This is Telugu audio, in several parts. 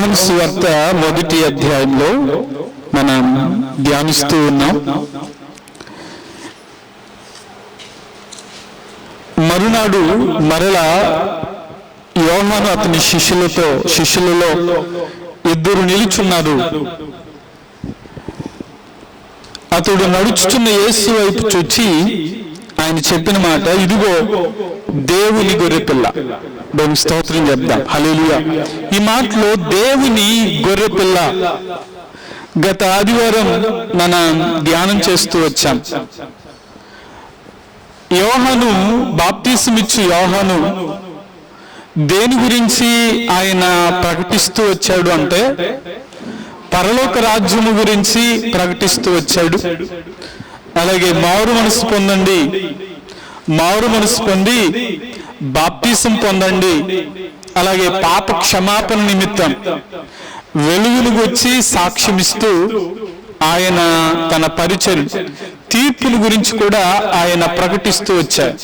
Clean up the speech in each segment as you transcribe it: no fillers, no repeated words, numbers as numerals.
యోహాను సువార్త 1వ అధ్యాయంలో మనం ధ్యానిస్తూ ఉన్నాం. మరునాడు మరలా యోహాను అతని శిష్యులలో ఇద్దరు నిలుచున్నారు. అతడు నడుచుతున్న యేసు వైపు చూచి ఆయన చెప్పిన మాట, ఇదిగో దేవుని గొర్రెపిల్ల. దేవుని స్తోత్రం చెప్దాం. హల్లెలూయా. ఈ మాటలో దేవుని గొర్రెపిల్ల గత ఆదివారం మనం ధ్యానం చేస్తూ వచ్చాం. యోహాను, బాప్తిసమిచ్చు యోహాను దేని గురించి ఆయన ప్రకటిస్తూ వచ్చాడు అంటే పరలోక రాజ్యము గురించి ప్రకటిస్తూ వచ్చాడు. అలాగే మారు మనసు పొంది బాప్తిసం పొందండి, అలాగే పాప క్షమాపణ నిమిత్తం వెలుగులు వచ్చి సాక్ష్యమిస్తూ ఆయన తన పరిచయం తీర్పుల గురించి కూడా ఆయన ప్రకటిస్తూ వచ్చారు.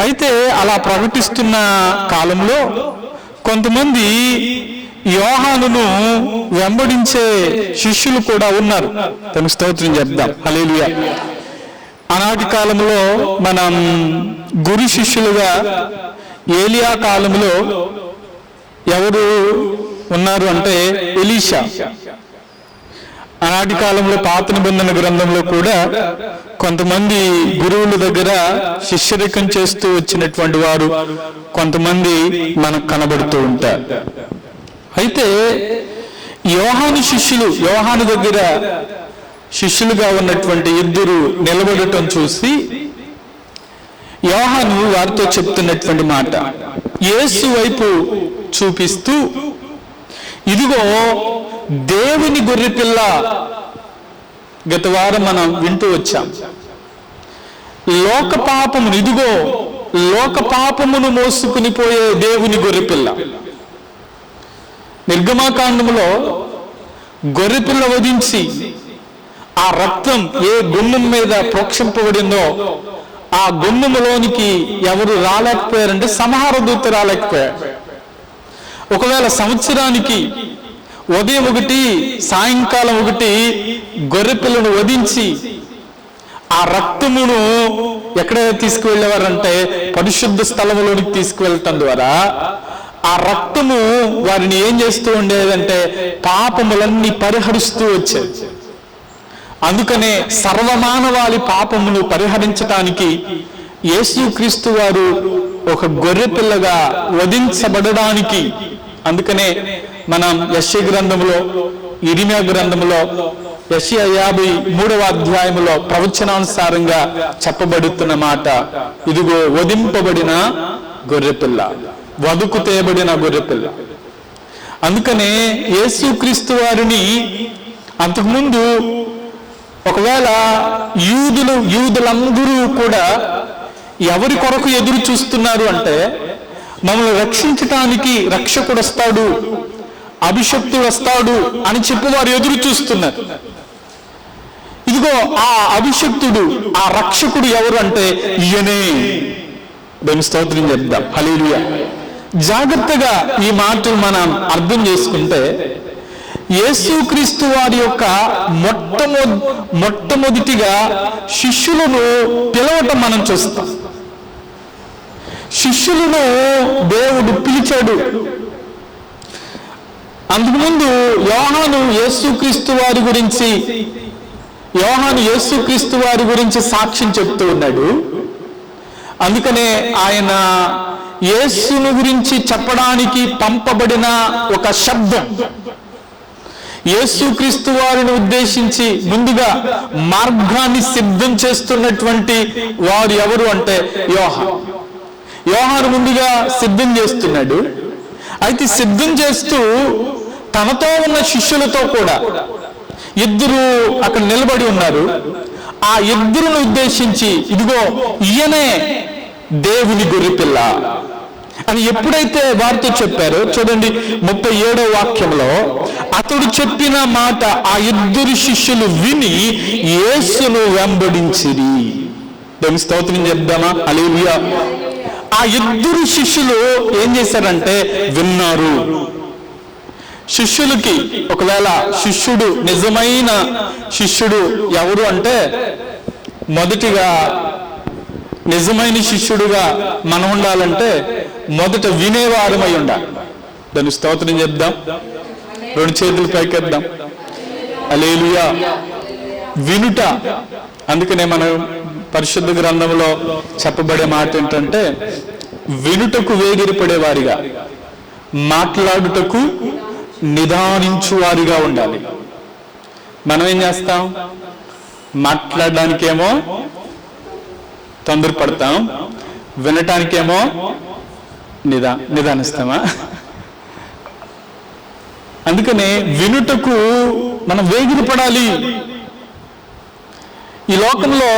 అయితే అలా ప్రకటిస్తున్న కాలంలో కొంతమంది యోహానును వెంబడించే శిష్యులు కూడా ఉన్నారు. తన స్తోత్రం చెప్దాం. హల్లెలూయా. ఆనాటి కాలంలో మనం గురు శిష్యులుగా ఏలియా కాలంలో ఎవరు ఉన్నారు అంటే ఎలీషా. ఆనాటి కాలంలో పాత నిబంధన గ్రంథంలో కూడా కొంతమంది గురువుల దగ్గర శిష్యరికం చేస్తూ వచ్చినటువంటి వారు కొంతమంది మనకు కనబడుతూ ఉంటారు. అయితే యోహాను దగ్గర శిష్యులుగా ఉన్నటువంటి ఇద్దరు నిలబడటం చూసి యోహాను వారితో చెప్తున్నటువంటి మాట, యేసు వైపు చూపిస్తూ, ఇదిగో దేవుని గొర్రెపిల్ల. గత వారం మనం వింటూ వచ్చాం. ఇదిగో లోక పాపమును మోసుకుని పోయే దేవుని గొర్రెపిల్ల. నిర్గమాకాండములో గొర్రెపిల్ల వధించి ఆ రక్తం ఏ గుమ్మం మీద ప్రోక్షింపబడిందో ఆ గుమ్మములోనికి ఎవరు రాలేకపోయారంటే సంహార దూత రాలేకపోయారు. ఒకవేళ సంవత్సరానికి ఉదయం ఒకటి సాయంకాలం ఒకటి గొర్రెపిల్లను వధించి ఆ రక్తమును ఎక్కడ తీసుకువెళ్ళేవారంటే పరిశుద్ధ స్థలములోనికి తీసుకువెళ్ళటం ద్వారా ఆ రక్తము వారిని ఏం చేస్తూ ఉండేదంటే పాపములన్నీ పరిహరిస్తూ వచ్చేది. అందుకనే సర్వమానవాళి పాపమును పరిహరించటానికి యేసుక్రీస్తు వారు ఒక గొర్రెపిల్లగా వధించబడడానికి, అందుకనే మనం యెషయా గ్రంథంలో, ఇర్మీయా గ్రంథంలో, యెషయా 53వ అధ్యాయంలో ప్రవచనానుసారంగా చెప్పబడుతున్న మాట, ఇదిగో వధింపబడిన గొర్రెపిల్ల, వధుకు తేబడిన గొర్రెపిల్ల. అందుకనే యేసుక్రీస్తు వారిని అంతకుముందు ఒకవేళ యూదులందరూ కూడా ఎవరి కొరకు ఎదురు చూస్తున్నారు అంటే మమ్మల్ని రక్షించటానికి రక్షకుడు వస్తాడు, అభిషక్తుడు వస్తాడు అని చెప్పి వారు ఎదురు చూస్తున్నారు. ఇదిగో ఆ అభిషక్తుడు, ఆ రక్షకుడు ఎవరు అంటే ఈయనే. దాని స్తోత్రం చెప్దాం. హల్లెలూయా. జాగ్రత్తగా ఈ మాటలు మనం అర్థం చేసుకుంటే యేసుక్రీస్తు వారి యొక్క మొట్టమొదటిగా శిష్యులను పిలవటం మనం చూస్తాం. శిష్యులను దేవుడు పిలిచాడు. అందుకుముందు యోహాను యేసుక్రీస్తు వారి గురించి సాక్ష్యం చెప్తూ ఉన్నాడు. అందుకనే ఆయన యేసును గురించి చెప్పడానికి పంపబడిన ఒక శబ్దం, యేసుక్రీస్తు వారిని ఉద్దేశించి ముందుగా మార్గాన్ని సిద్ధం చేస్తున్నటువంటి వారు ఎవరు అంటే యోహాను ముందుగా సిద్ధం చేస్తున్నాడు. అయితే సిద్ధం చేస్తూ తనతో ఉన్న శిష్యులతో కూడా ఇద్దరు అక్కడ నిలబడి ఉన్నారు. ఆ ఇద్దరును ఉద్దేశించి, ఇదిగో ఈయనే దేవుని గొర్రెపిల్ల అని ఎప్పుడైతే వారితో చెప్పారో చూడండి 37వ వాక్యంలో, అతడు చెప్పిన మాట ఆ ఇద్దరు శిష్యులు విని యేసును వెంబడించిరి. దేవుని స్తోత్రం చెప్దామా? హల్లెలూయా. ఆ ఇద్దరు శిష్యులు ఏం చేశారంటే విన్నారు. శిష్యులకి ఒకవేళ శిష్యుడు, నిజమైన శిష్యుడు ఎవరు అంటే, మొదటిగా నిజమైన శిష్యుడుగా మనం ఉండాలంటే మొదట వినేవారమై ఉండాలి. దాని స్తోత్రం చెప్దాం, 2 చేతులు పైకెద్దాం. హల్లెలూయా. వినుట. అందుకనే మనం పరిశుద్ధ గ్రంథంలో చెప్పబడే మాట ఏంటంటే, వినుటకు వేగిరపడేవారిగా, మాట్లాడుటకు నిదానించువారిగా ఉండాలి. మనం ఏం చేస్తాం? మాట్లాడడానికేమో తొందరపడతాం, వినటానికేమో నిదానిస్తామా? అందుకనే వినుటకు మనం వేగిరపడాలి. ఈ లోకంలో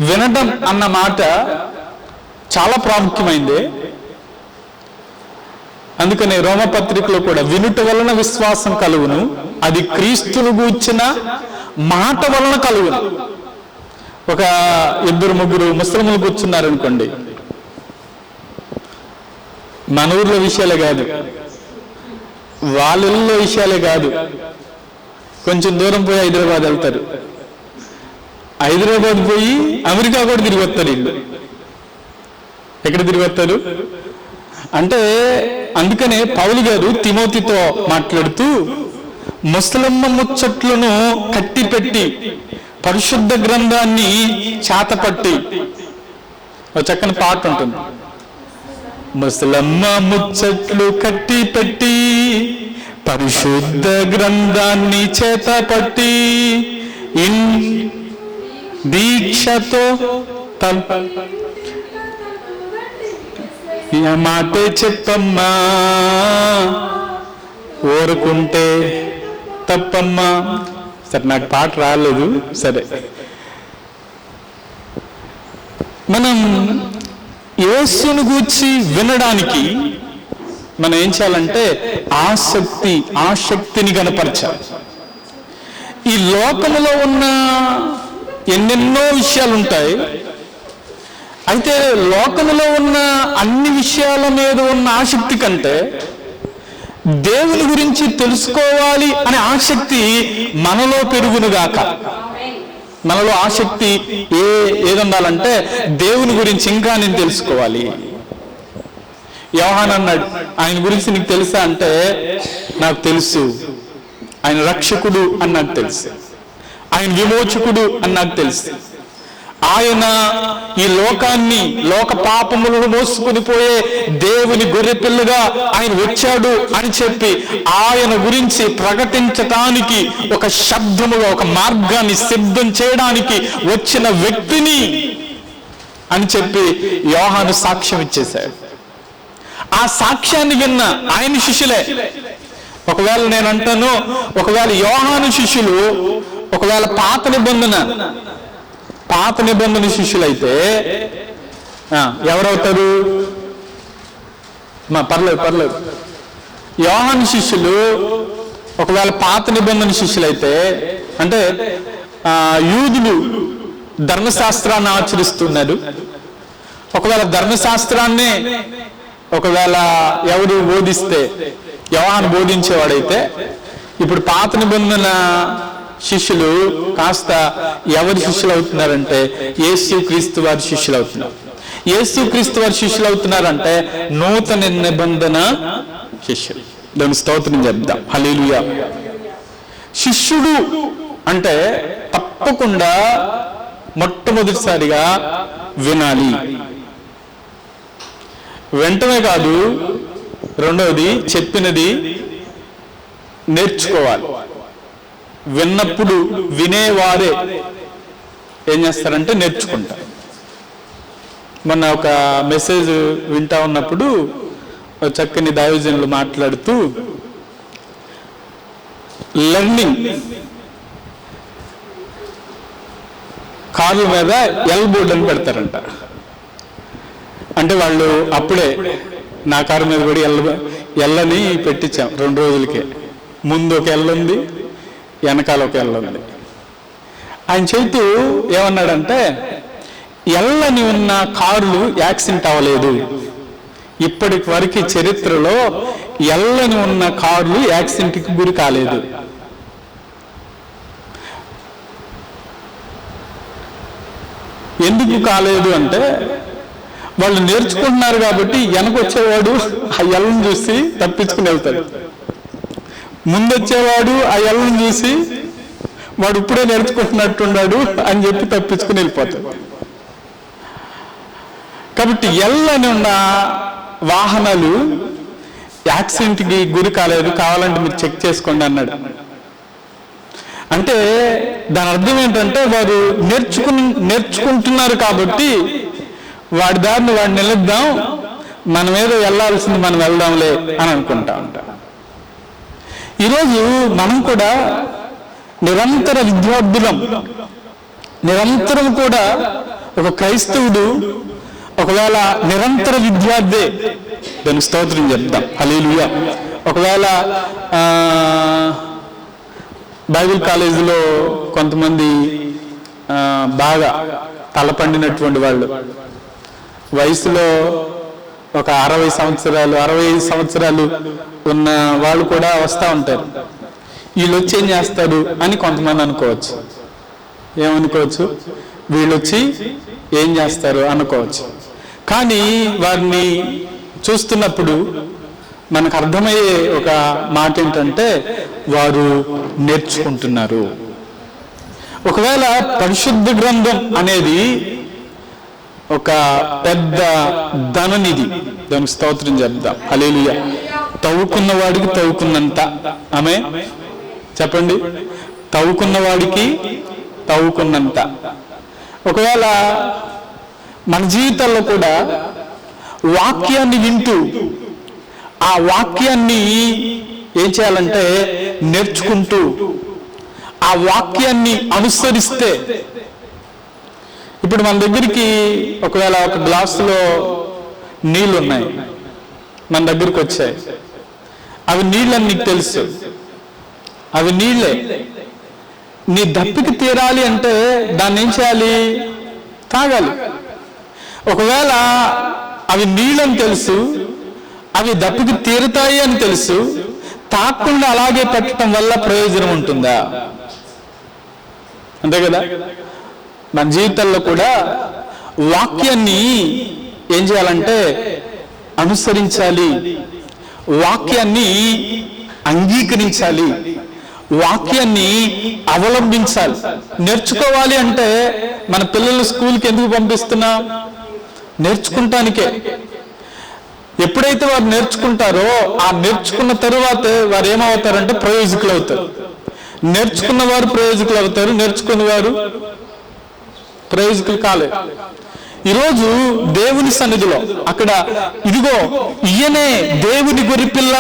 వినడం అన్న మాట చాలా ప్రాముఖ్యమైంది. అందుకనే రోమపత్రికలో కూడా వినుట వలన విశ్వాసం కలుగును, అది క్రీస్తును గూర్చిన మాట వలన కలుగును. ఒక 2-3 ముస్లింలు కూర్చున్నారనుకోండి, మన ఊర్లో విషయాలే కాదు, వాళ్ళ విషయాలే కాదు, కొంచెం దూరం పోయి హైదరాబాద్ వెళ్తారు, హైదరాబాద్ పోయి అమెరికా కూడా తిరిగి వస్తారు. వీళ్ళు ఎక్కడ తిరిగి వస్తారు అంటే, అందుకనే పౌలు గారు తిమోతితో మాట్లాడుతూ, ముసలమ్మ ముచ్చట్లను కట్టిపెట్టి పరిశుద్ధ గ్రంథాన్ని చాతపట్టి, ఒక చక్కని పాట ఉంటుంది, ముసలమ్మ ముచ్చట్లు కట్టి పెట్టి పరిశుద్ధ గ్రంథాన్ని చేతపట్టి దీక్షతో మాటే చెప్పమ్మా, ఊరుకుంటే తప్పమ్మా. సరే, నాకు పాట రాలేదు. సరే, మనం యేసును గూర్చి వినడానికి మనం ఏం చేయాలంటే ఆసక్తిని కనపరచాలి. ఈ లోకంలో ఉన్న ఎన్నెన్నో విషయాలు ఉంటాయి. అయితే లోకంలో ఉన్న అన్ని విషయాల మీద ఉన్న ఆసక్తి కంటే దేవుని గురించి తెలుసుకోవాలి అనే ఆసక్తి మనలో పెరుగునుగాక. మనలో ఆసక్తి ఏదుండాలంటే, దేవుని గురించి ఇంకా నేను తెలుసుకోవాలి. యోహాను అన్నాడు, ఆయన గురించి నీకు తెలుసా అంటే, నాకు తెలుసు. ఆయన రక్షకుడు అని నాకు తెలుసు, ఆయన విమోచకుడు అని నాకు తెలుసు, ఆయన ఈ లోకాన్ని, లోక పాపములను మోసుకొని పోయే దేవుని గొర్రెపిల్లగా ఆయన వచ్చాడు అని చెప్పి ఆయన గురించి ప్రకటించటానికి, ఒక శబ్దముగా ఒక మార్గాన్ని సిద్ధం చేయడానికి వచ్చిన వ్యక్తిని అని చెప్పి యోహాను సాక్ష్యం ఇచ్చేశాడు. ఆ సాక్ష్యాన్ని విన్న ఆయన శిష్యులే. ఒకవేళ నేను అంటాను, ఒకవేళ యోహాను శిష్యులు ఒకవేళ పాత నిబంధన శిష్యులైతే ఎవరవుతారు? పర్లేదు. యోహాను శిష్యులు ఒకవేళ పాత నిబంధన శిష్యులైతే, అంటే యూదులు ధర్మశాస్త్రాన్ని ఆచరిస్తున్నారు. ఒకవేళ ధర్మశాస్త్రాన్ని ఒకవేళ ఎవరు బోధిస్తే, యోహాను బోధించేవాడైతే, ఇప్పుడు పాత నిబంధన శిష్యులు కాస్త ఎవరి శిష్యులు అవుతున్నారంటే యేసు క్రీస్తు వారి శిష్యులు అవుతున్నారు. యేసు క్రీస్తు వారి శిష్యులు అవుతున్నారంటే నూతన నిబంధన శిష్యులు. దాని స్తోత్రం చెప్దాం. హల్లెలూయా. శిష్యుడు అంటే తప్పకుండా మొట్టమొదటిసారిగా వినాలి. వెంటనే కాదు, రెండవది చెప్పినది నేర్చుకోవాలి. విన్నప్పుడు వినేవారే ఏం చేస్తారంటే నేర్చుకుంటారు. మొన్న ఒక మెసేజ్ వింటా ఉన్నప్పుడు చక్కని దైవజనులు మాట్లాడుతూ, లెర్నింగ్ కార్ల మీద ఎల్ బోర్డు అని పెడతారంట. అంటే వాళ్ళు అప్పుడే, నా కారు మీద కూడా ఎల్లని పెట్టించాం 2 రోజులకే. ముందు ఒక ఎల్ ఉంది, వెనకాల ఒక ఎల్ ఉంది. ఆయన చెబుతూ ఏమన్నాడంటే, ఎల్లని ఉన్న కార్లు యాక్సిడెంట్ అవ్వలేదు, ఇప్పటి వరకు చరిత్రలో ఎల్లని ఉన్న కార్లు యాక్సిడెంట్కి గురి కాలేదు. ఎందుకు కాలేదు అంటే వాళ్ళు నేర్చుకుంటున్నారు కాబట్టి వెనకొచ్చేవాడు ఆ ఎల్లను చూసి తప్పించుకుని వెళ్తాడు, ముందొచ్చేవాడు ఆ ఎల్లను చూసి వాడు ఇప్పుడే నేర్చుకుంటున్నట్టున్నాడు అని చెప్పి తప్పించుకుని వెళ్ళిపోతాడు. కాబట్టి ఎల్లని ఉన్న వాహనాలు యాక్సిడెంట్కి గురి కాలేదు, కావాలంటే మీరు చెక్ చేసుకోండి అన్నాడు. అంటే దాని అర్థం ఏంటంటే వారు నేర్చుకుంటున్నారు కాబట్టి వాడి దారిని వాడిని నిలుద్దాం, మనం ఏదో వెళ్ళాల్సింది మనం వెళ్దాంలే అని అనుకుంటా ఉంటాం. ఈరోజు మనం కూడా నిరంతర విద్యార్థులం. నిరంతరం కూడా ఒక క్రైస్తవుడు ఒకవేళ నిరంతర విద్యార్థే, దానికి స్తోత్రం చెప్తాం, హల్లెలూయా. ఒకవేళ బైబిల్ కాలేజీలో కొంతమంది బాగా తలపండినటువంటి వాళ్ళు, వయసులో ఒక 60 సంవత్సరాలు 65 సంవత్సరాలు ఉన్న వాళ్ళు కూడా వస్తూ ఉంటారు. వీళ్ళు వచ్చి ఏం చేస్తారు అని కొంతమంది అనుకోవచ్చు. ఏమనుకోవచ్చు? వీళ్ళు వచ్చి ఏం చేస్తారు అనుకోవచ్చు. కానీ వారిని చూస్తున్నప్పుడు మనకు అర్థమయ్యే ఒక మాట ఏంటంటే వారు నేర్చుకుంటున్నారు. ఒకవేళ పరిశుద్ధ గ్రంథం అనేది ఒక పెద్ద ధననిధి, దానికి స్తోత్రం చెప్దాం, హల్లెలూయా. తవ్వుకున్న వాడికి తవ్వుకున్నంత, ఆమె చెప్పండి, తవ్వుకున్న వాడికి తవ్వుకున్నంత. ఒకవేళ మన జీవితాల్లో కూడా వాక్యాన్ని వింటూ ఆ వాక్యాన్ని ఏం చేయాలంటే నేర్చుకుంటూ ఆ వాక్యాన్ని అనుసరిస్తే, ఇప్పుడు మన దగ్గరికి ఒకవేళ ఒక గ్లాసులో నీళ్ళు ఉన్నాయి, మన దగ్గరికి వచ్చాయి, అవి నీళ్ళని నీకు తెలుసు, అవి నీళ్ళే. నీ దప్పికి తీరాలి అంటే దాన్ని ఏం చేయాలి? తాగాలి. ఒకవేళ అవి నీళ్ళని తెలుసు, అవి దప్పికి తీరుతాయి అని తెలుసు, తాగకుండా అలాగే పెట్టడం వల్ల ప్రయోజనం ఉంటుందా? అంతే కదా. మన జీవితాల్లో కూడా వాక్యాన్ని ఏం చేయాలంటే అనుసరించాలి, వాక్యాన్ని అంగీకరించాలి, వాక్యాన్ని అవలంబించాలి. నేర్చుకోవాలి అంటే మన పిల్లలు స్కూల్కి ఎందుకు పంపిస్తున్నాం? నేర్చుకుంటానికే. ఎప్పుడైతే వారు నేర్చుకుంటారో ఆ నేర్చుకున్న తరువాతే వారు ఏమవుతారంటే ప్రయోజకులు అవుతారు. నేర్చుకున్న వారు ప్రయోజకులు అవుతారు, నేర్చుకున్న వారు ప్రయోజకులు కాలేదు. ఈరోజు దేవుని సన్నిధిలో అక్కడ ఇదిగో ఈయనే దేవుని గొర్రెపిల్ల,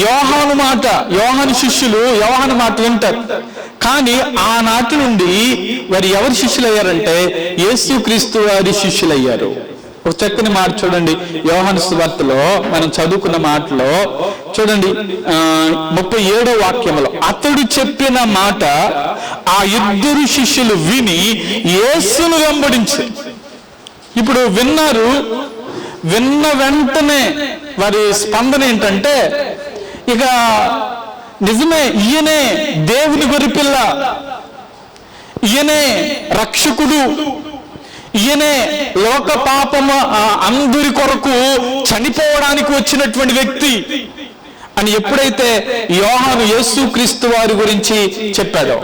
యోహాను మాట, యోహాను శిష్యులు యోహాను మాట వింటారు. కానీ ఆనాటి నుండి వారు ఎవరి శిష్యులు అయ్యారంటే యేసుక్రీస్తు వారి శిష్యులు అయ్యారు. ఒక చక్కని మాట చూడండి, యోహాను సువార్తలో మనం చదువుకున్న మాటలో చూడండి, 37వ వాక్యంలో, అతడు చెప్పిన మాట ఆ ఇద్దరు శిష్యులు విని యేసును వెంబడించారు. ఇప్పుడు విన్నారు, విన్న వెంటనే వారి స్పందన ఏంటంటే ఇక నిజమే, ఈయనే దేవుని గొర్రెపిల్ల, ఈయనే రక్షకుడు, ఈయనే లోక పాపము అందరి కొరకు చనిపోవడానికి వచ్చినటువంటి వ్యక్తి అని ఎప్పుడైతే యోహాను యేసుక్రీస్తు వారి గురించి చెప్పాడో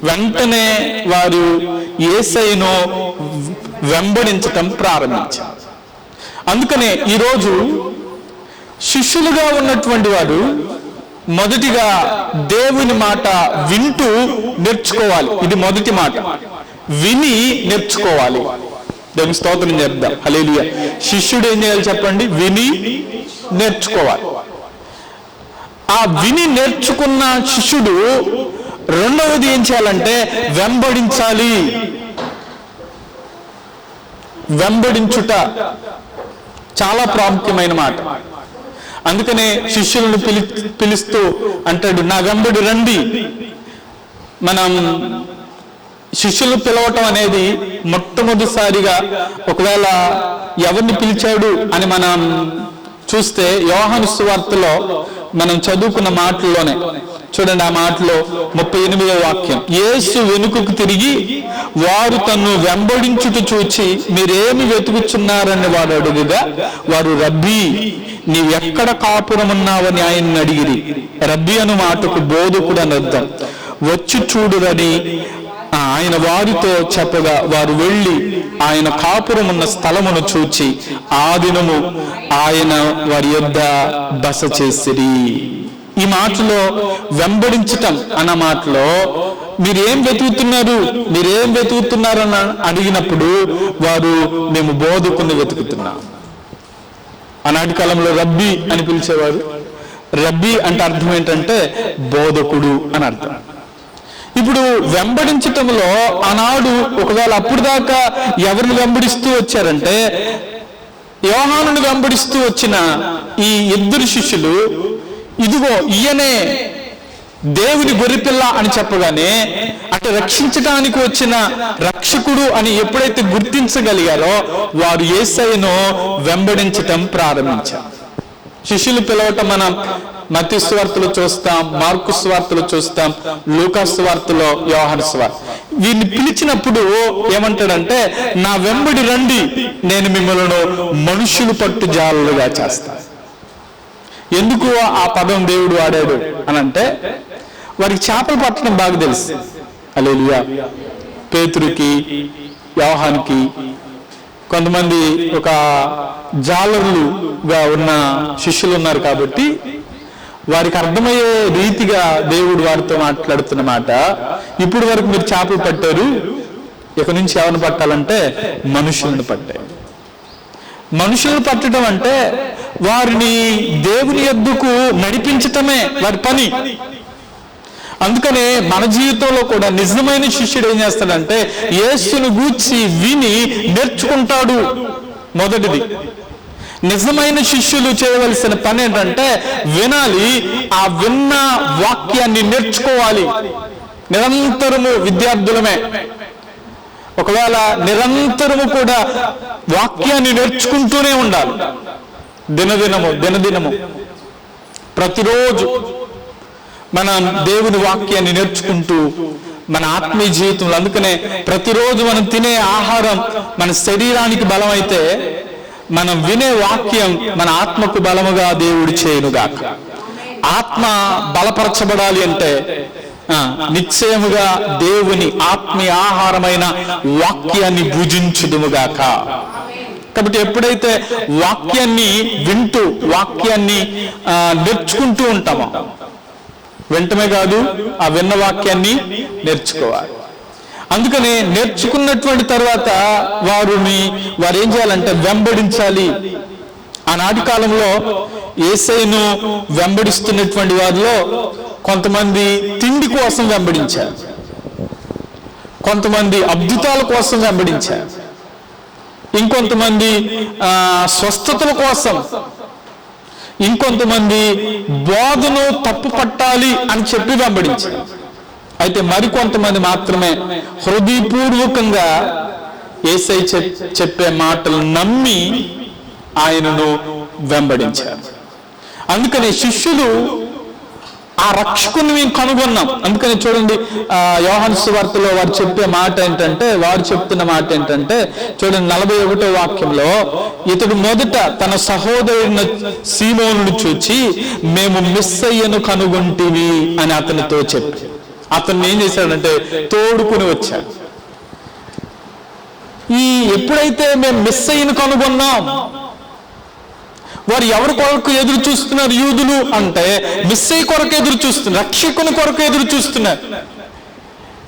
వెంటనే వారు యేసయ్యను వెంబడించటం ప్రారంభించారు. అందుకనే ఈరోజు శిష్యులుగా ఉన్నటువంటి వారు మొదటిగా దేవుని మాట వింటూ నేర్చుకోవాలి. ఇది మొదటి మాట, విని నేర్చుకోవాలి. దేవుని స్తోత్రం చెప్దాం, హల్లెలూయా. శిష్యుడు ఏం చేయాలి చెప్పండి? విని నేర్చుకోవాలి. ఆ విని నేర్చుకున్న శిష్యుడు రెండవది ఏం చేయాలంటే వెంబడించాలి. వెంబడించుట చాలా ప్రాముఖ్యమైన మాట. అందుకనే శిష్యులను పిలుస్తూ అంటాడు, నా వెంబడి రండి. మనం శిష్యులు పిలవటం అనేది మొట్టమొదటిసారిగా ఒకవేళ ఎవరిని పిలిచాడు అని మనం చూస్తే యోహాను సువార్తలో మనం చదువుకున్న మాటల్లోనే చూడండి, ఆ మాటలో 38వ వాక్యం, యేసు వెనుకకు తిరిగి వారు తన్ను వెంబడించుట చూచి మీరేమి వెతుకుచున్నారని వాడు అడుగుగా వారు రబ్బీ నీవెక్కడ కాపురమున్నావని ఆయన్ని అడిగిరి. రబ్బీ అను మాటకు బోధకుడు అని అర్థం. వచ్చి చూడురని ఆయన వారితో చెప్పగా వారు వెళ్ళి ఆయన కాపురం ఉన్న స్థలమును చూచి ఆ దినము ఆయన వారి యొద్ద బస చేసిరి. ఈ మాటలో వెంబడించటం అన్న మాటలో మీరేం వెతుకుతున్నారని అడిగినప్పుడు వారు మేము బోధకుని వెతుకుతున్నాం. ఆనాటి కాలంలో రబ్బీ అని పిలిచేవారు. రబ్బీ అంటే అర్థం ఏంటంటే బోధకుడు అని అర్థం. ఇప్పుడు వెంబడించటంలో ఆనాడు ఒకవేళ అప్పుడు దాకా ఎవరిని వెంబడిస్తూ వచ్చారంటే యోహానుని వెంబడిస్తూ వచ్చిన ఈ ఇద్దరు శిష్యులు ఇదిగో ఈయనే దేవుని గొర్రెపిల్ల అని చెప్పగానే అంటే రక్షించడానికి వచ్చిన రక్షకుడు అని ఎప్పుడైతే గుర్తించగలిగారో వారు యేసయ్యను వెంబడించటం ప్రారంభించారు. శిష్యులు పిలవటం మనం మత్తయి సువార్తలో చూస్తాం, మార్కు సువార్తలో చూస్తాం, లూకా సువార్తలో, యోహాను సువార్త. వీరిని పిలిచినప్పుడు ఏమంటాడంటే నా వెంబడి రండి, నేను మిమ్మల్ని మనుషులు పట్టు జాలుగా చేస్తాను. ఎందుకు ఆ పదం దేవుడు వాడాడు అని అంటే వారికి చేపలు పట్టడం బాగా తెలుసు. హల్లెలూయా. పేతురుకి, యోహానుకి కొంతమంది ఒక జాలరులుగా ఉన్న శిష్యులు ఉన్నారు కాబట్టి వారికి అర్థమయ్యే రీతిగా దేవుడు వారితో మాట్లాడుతున్న మాట, ఇప్పుడు వరకు మీరు చేపలు పట్టారు, ఇక నుంచి ఎవరిని పట్టాలంటే మనుషులను పట్టారు. మనుషులను పట్టడం అంటే వారిని దేవుని యొద్దకు నడిపించటమే వారి పని. అందుకనే మన జీవితంలో కూడా నిజమైన శిష్యుడు ఏం చేస్తాడంటే యేసును గూర్చి విని నేర్చుకుంటాడు. మొదటిది నిజమైన శిష్యులు చేయవలసిన పని ఏంటంటే వినాలి, ఆ విన్న వాక్యాన్ని నేర్చుకోవాలి. నిరంతరము విద్యార్థులమే. ఒకవేళ నిరంతరము కూడా వాక్యాన్ని నేర్చుకుంటూనే ఉండాలి. దినదినము ప్రతిరోజు మనం దేవుని వాక్యాన్ని నేర్చుకుంటూ మన ఆత్మీయ జీవితంలో, అందుకనే ప్రతిరోజు మనం తినే ఆహారం మన శరీరానికి బలమైతే మనం వినే వాక్యం మన ఆత్మకు బలముగా దేవుడు చేయునుగాక. ఆత్మ బలపరచబడాలి అంటే నిశ్చయముగా దేవుని ఆత్మీయ ఆహారమైన వాక్యాన్ని భుజించుదుముగాక. కాబట్టి ఎప్పుడైతే వాక్యాన్ని వింటూ వాక్యాన్ని నేర్చుకుంటూ ఉంటామో, వింటమే కాదు ఆ విన్న వాక్యాన్ని నేర్చుకోవాలి. అందుకని నేర్చుకున్నటువంటి తర్వాత వారు ఏం చేయాలంటే వెంబడించాలి. ఆనాటి కాలంలో యేసయ్యను వెంబడిస్తున్నటువంటి వారిలో కొంతమంది తిండి కోసం వెంబడించారు, కొంతమంది అద్భుతాల కోసం వెంబడించారు, ఇంకొంతమంది స్వస్థతల కోసం, ఇంకొంతమంది బోధను తప్పు పట్టాలి అని చెప్పి వెంబడించారు. అయితే మరికొంతమంది మాత్రమే హృదయపూర్వకంగా యేసయ్య చెప్పే మాటలు నమ్మి ఆయనను వెంబడించారు. అందుకని శిష్యులు ఆ రక్షకుని మేము కనుగొన్నాం. అందుకని చూడండి, యోహాను సువార్తలో వారు చెప్తున్న మాట ఏంటంటే చూడండి 41వ వాక్యంలో, ఇతడు మొదట తన సహోదరుని సీమోనును చూచి మేము మెస్సయ్యను కనుగొంటివి అని అతనితో చెప్పి అతన్ని ఏం చేశాడంటే తోడుకుని వచ్చాడు. ఎప్పుడైతే మేము మెస్సయ్యను కనుగొన్నాం, వారు ఎవరి కొరకు ఎదురు చూస్తున్నారు? యూదులు అంటే మెస్సయ్య కొరకు ఎదురు చూస్తున్నారు, రక్షకుని కొరకు ఎదురు చూస్తున్నారు.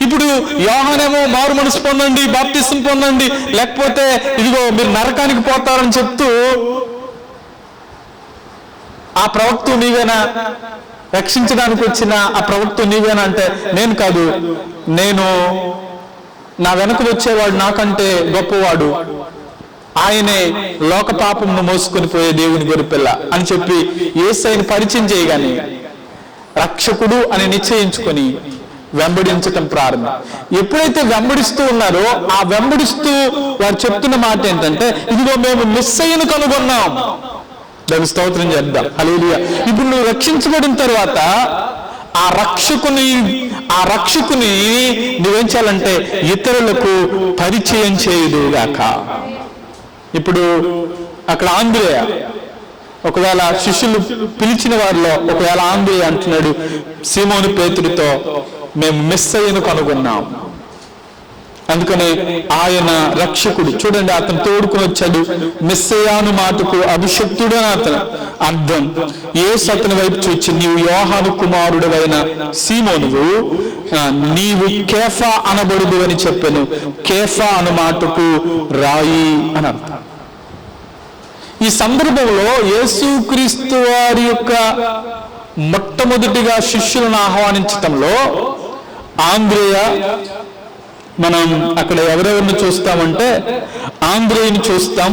ఇప్పుడు యోహానేమో మారు మనసు పొందండి, బాప్తిసం పొందండి, లేకపోతే ఇదిగో మీరు నరకానికి పోతారని చెప్తూ ఆ ప్రవక్త నీవేనా, రక్షించడానికి వచ్చిన ఆ ప్రవక్త నీవేనా అంటే నేను కాదు, నా వెనక వచ్చేవాడు నాకంటే గొప్పవాడు, ఆయనే లోక పాపమును మోసుకొని పోయే దేవుని గొర్రెపిల్ల అని చెప్పి యేసయ్యను పరిచయం చేయగానే రక్షకుడు అని నిశ్చయించుకొని వెంబడించటం ప్రారంభం. ఎప్పుడైతే వెంబడిస్తూ ఉన్నారో ఆ వెంబడిస్తూ వారు చెప్తున్న మాట ఏంటంటే, ఇదిగో మేము మెస్సయ్యను కనుగొన్నాం. దాని స్తోత్రం చేద్దాం. హల్లెలూయా. ఇప్పుడు నువ్వు రక్షించబడిన తర్వాత ఆ రక్షకుని నువ్వేం చేయాలంటే ఇతరులకు పరిచయం చేయుదుగాక. ఇప్పుడు అక్కడ ఆంద్రేయ, ఒకవేళ శిష్యులు పిలిచిన వారిలో ఒకవేళ ఆంద్రేయ అంటున్నాడు సీమోను పేతురుతో, మేము మెస్సయ్యను కనుగొన్నాం. అందుకనే ఆయన రక్షకుడు. చూడండి, అతను తోడుకుని వచ్చాడు. మెస్సయాను మాటకు అభిషక్తుడు అని అతను అర్థం. యేసు అతని వైపు చూచి, నీవు యోహాను కుమారుడు అయిన సీమోనువు, నీవు కేఫా అనబడుదు అని చెప్పాను. కేఫా అను మాటకు రాయి అని అర్థం. ఈ సందర్భంలో యేసుక్రీస్తు వారి యొక్క మొట్టమొదటిగా శిష్యులను ఆహ్వానించటంలో ఆంద్రేయ, మనం అక్కడ ఎవరెవరిని చూస్తామంటే ఆంద్రేయుని చూస్తాం,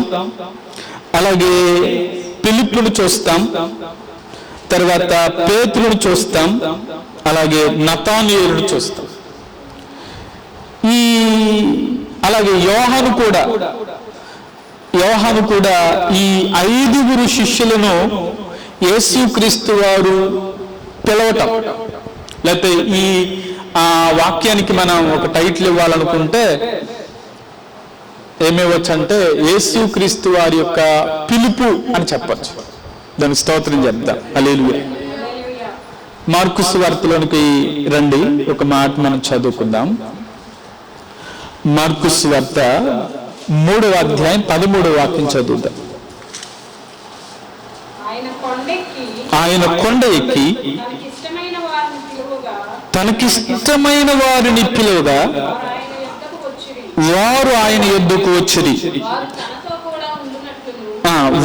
అలాగే ఫిలిప్పును చూస్తాం, తర్వాత పేతురుని చూస్తాం, అలాగే నతానీయులను చూస్తాం. అలాగే యోహాను కూడా ఈ 5 శిష్యులను యేసుక్రీస్తు వారు పిలవటం, లేకపోతే ఈ వాక్యానికి మనం ఒక టైటిల్ ఇవ్వాలనుకుంటే ఏమివ్వచ్చు అంటే యేసుక్రీస్తు వారి యొక్క పిలుపు అని చెప్పచ్చు. దానికి స్తోత్రం చెప్తాం. హల్లెలూయా. మార్కు సువార్తలోనికి రండి, ఒక మాట మనం చదువుకుందాం. మార్కు సువార్త 3వ అధ్యాయం 13వ వాక్యం చదువుదాం. ఆయన కొండ ఎక్కి తనకిష్టమైన వారిని పిలువగా వారు ఆయన యొద్దకు వచ్చిరి.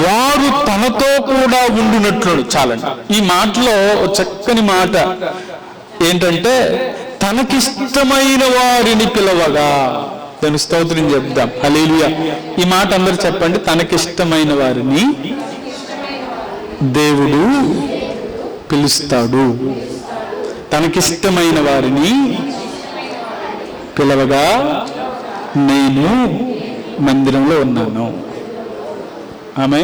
వారు తనతో కూడా ఉండునట్లు. చాలండి. ఈ మాటలో చక్కని మాట ఏంటంటే, తనకిష్టమైన వారిని పిలవగా. దాని స్తోత్రం చెప్దాం. హల్లెలూయా. ఈ మాట అందరూ చెప్పండి. తనకిష్టమైన వారిని దేవుడు పిలుస్తాడు. తనకిష్టమైన వారిని పిలవగా నేను మందిరంలో ఉన్నాను. ఆమె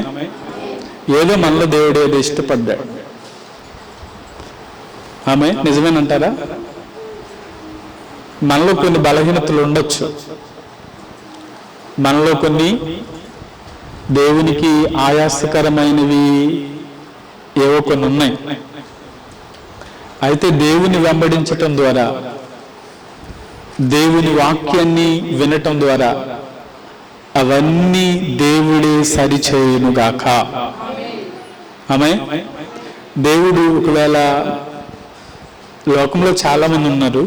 ఏదో మనలో దేవుడు ఏదో ఇష్టపడ్డాడు. ఆమె నిజమేనంటారా? మనలో కొన్ని బలహీనతలు ఉండొచ్చు, మనలో కొన్ని దేవునికి ఆయాసకరమైనవి ఏవో కొన్ని ఉన్నాయి. అయితే దేవుని వెంబడించటం ద్వారా, దేవుని వాక్యాన్ని వినటం ద్వారా అవన్నీ దేవుడే సరిచేయునుగాక. ఆమె దేవుడు ఒకవేళ లోకంలో చాలా మంది ఉన్నారు,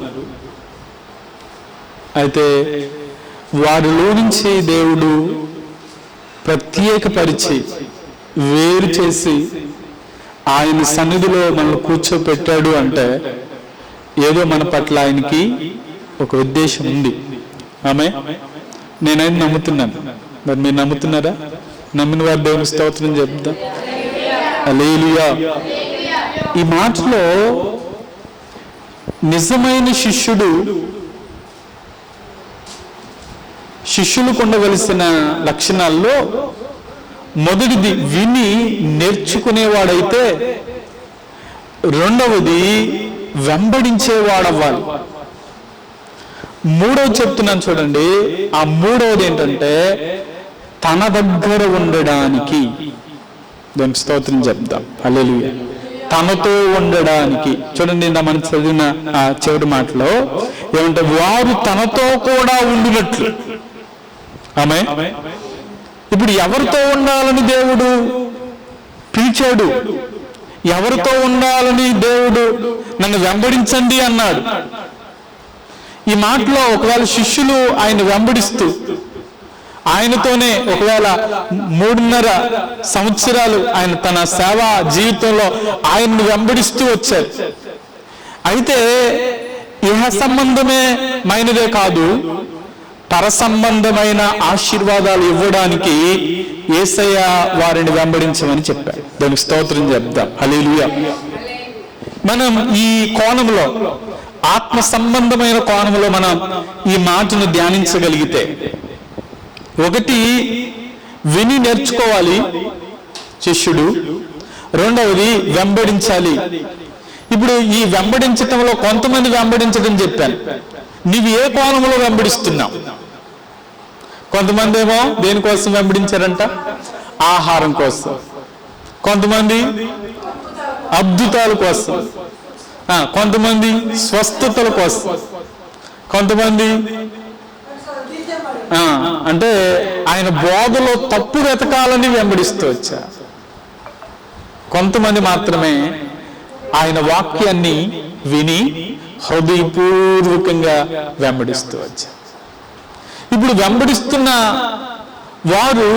అయితే వారిలో నుంచి దేవుడు ప్రత్యేకపరిచి వేరు చేసి ఆయన సన్నిధిలో మనల్ని కూర్చోపెట్టాడు అంటే ఏదో మన పట్ల ఆయనకి ఒక ఉద్దేశం ఉంది. ఆమె నేనైతే నమ్ముతున్నాను. మరి మీరు నమ్ముతున్నారా? నమ్మిన వారు దేవుని స్తోత్రం చెప్తా. హల్లెలూయా. ఈ మాటలో నిజమైన శిష్యులకు ఉండవలసిన లక్షణాల్లో మొదటిది విని నేర్చుకునేవాడైతే, రెండవది వెంబడించేవాడవ్వాలి. మూడవది చెప్తున్నాను చూడండి. ఆ మూడవది ఏంటంటే తన దగ్గర ఉండడానికి. దానికి స్తోత్రం చెప్దాం. హల్లెలూయా. తనతో ఉండడానికి. చూడండి, మనం చదివిన ఆ చివరి మాటలో ఏమంటే వారు తనతో కూడా ఉండినట్లు. ఆమె ఇప్పుడు ఎవరితో ఉండాలని దేవుడు పిలిచాడు? ఎవరితో ఉండాలని దేవుడు నన్ను వెంబడించండి అన్నాడు? ఈ మాటలో ఒకవేళ శిష్యులు ఆయన వెంబడిస్తూ ఆయనతోనే ఒకవేళ 3.5 సంవత్సరాలు ఆయన తన సేవా జీవితంలో ఆయన్ని వెంబడిస్తూ వచ్చారు. అయితే ఇహ సంబంధమే మైనదే కాదు, పర సంబంధమైన ఆశీర్వాదాలు ఇవ్వడానికి యేసయ్య వారిని వెంబడించమని చెప్పారు. దానికి స్తోత్రం చెప్దాం. హల్లెలూయా. మనం ఈ కోణంలో ఆత్మ సంబంధమైన కోణంలో మనం ఈ మాటను ధ్యానించగలిగితే, ఒకటి విని నేర్చుకోవాలి శిష్యుడు, రెండవది వెంబడించాలి. ఇప్పుడు ఈ వెంబడించటంలో కొంతమంది వెంబడించడం చెప్పాను. నీవు ఏ కోణంలో వెంబడిస్తున్నావు? కొంతమంది ఏమో దేనికోసం వెంబడించారంట? ఆహారం కోసం. కొంతమంది అద్భుతాల కోసం, కొంతమంది స్వస్థతల కోసం, కొంతమంది అంటే ఆయన బోధలో తప్పు వెతకాలని వెంబడిస్తూ వచ్చారు. కొంతమంది మాత్రమే ఆయన వాక్యాన్ని విని హృదయపూర్వకంగా వెంబడిస్తూ వచ్చారు. ఇప్పుడు వెంబడిస్తున్న వారు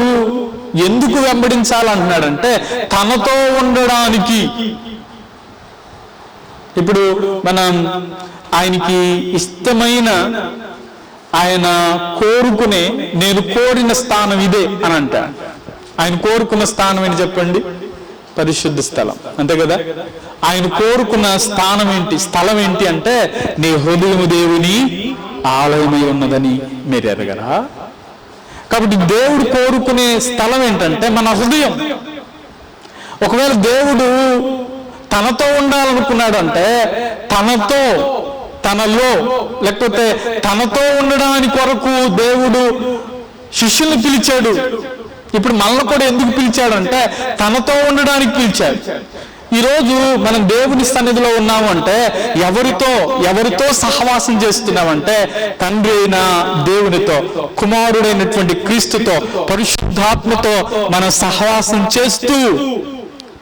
ఎందుకు వెంబడించాలంటున్నాడంటే తనతో ఉండడానికి. ఇప్పుడు మనం ఆయనకి ఇష్టమైన, ఆయన కోరుకునే, నేను కోరిన స్థానం ఇదే అని అంటాడు. ఆయన కోరుకున్న స్థానం ఏంటి చెప్పండి? పరిశుద్ధ స్థలం, అంతే కదా? ఆయన కోరుకున్న స్థానం ఏంటి, స్థలం ఏంటి అంటే నీ హృదయము దేవుని ఆలయమై ఉన్నదని మీరు ఎరగరా? కాబట్టి దేవుడు కోరుకునే స్థలం ఏంటంటే మన హృదయం. ఒకవేళ దేవుడు తనతో ఉండాలనుకున్నాడు అంటే తనతో, తనలో, లేకపోతే తనతో ఉండడానికి కొరకు దేవుడు శిష్యుల్ని పిలిచాడు. ఇప్పుడు మనల్ని కూడా ఎందుకు పిలిచాడంటే తనతో ఉండడానికి పిలిచాడు. ఈరోజు మనం దేవుని సన్నిధిలో ఉన్నాము అంటే ఎవరితో సహవాసం చేస్తున్నామంటే తండ్రి అయిన దేవునితో, కుమారుడైనటువంటి క్రీస్తుతో, పరిశుద్ధాత్మతో మనం సహవాసం చేస్తూ